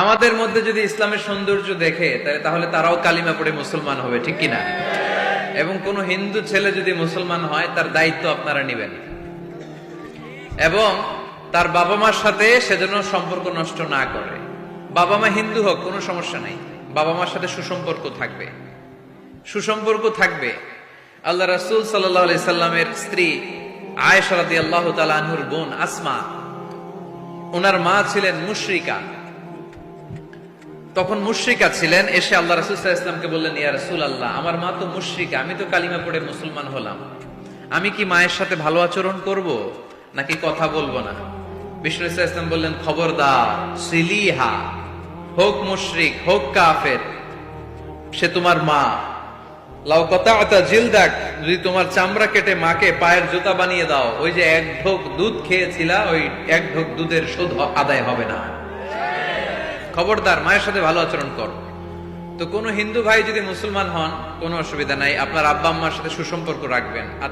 আমাদের মধ্যে যদি ইসলামের সৌন্দর্য দেখে তাহলে তারাও কালিমা পড়ে মুসলমান হবে, ঠিক কিনা? এবং কোন হিন্দু ছেলে যদি মুসলমান হয় তার দায়িত্ব আপনারা নেবেন, এবং তার বাবা মার সাথে সেজন্য সম্পর্ক নষ্ট না করে। বাবা মা হিন্দু হোক কোনো সমস্যা নাই, বাবা মার সাথে সুসম্পর্ক থাকবে, সুসম্পর্ক থাকবে। আল্লাহ রাসূল সাল্লাল্লাহু আলাইহি সাল্লামের স্ত্রী আয়েশা রাদিয়াল্লাহু তাআলা আনহুর বোন আসমা, ওনার মা ছিলেন মুশরিকা। তখন মুশরিকা ছিলেন, এসে আল্লাহ রাসূল সাল্লাল্লাহু আলাইহি ওয়াসাল্লামকে বললেন, ইয়া রাসূলুল্লাহ, আমার মা তো মুশরিকা, আমি তো কালিমা পড়ে মুসলমান হলাম, আমি কি মায়ের সাথে ভালো আচরণ করব নাকি কথা বলবো না? বিষ্ণু সাল্লাল্লাহু আলাইহি ওয়াসাল্লাম বললেন, খবরদার, সিলিহা, হোক মুশরিক হোক কাফের, সে তোমার মা। লাউ কাতা'তা জিলদাক, যদি তোমার চামড়া কেটে মাকে পায়ের জুতা বানিয়ে দাও, ওই যে এক ঢোক দুধ খেয়েছিলা, ওই এক ঢোক দুধের শোধ আদায় হবে না। খবরদার, মায়ের সাথে ভালো আচরণ কর। তো কোন হিন্দু ভাই যদি মুসলমান হন, কোনো অসুবিধা নাই, আপনার আব্বা আম্মার সাথে সুসম্পর্ক রাখবেন।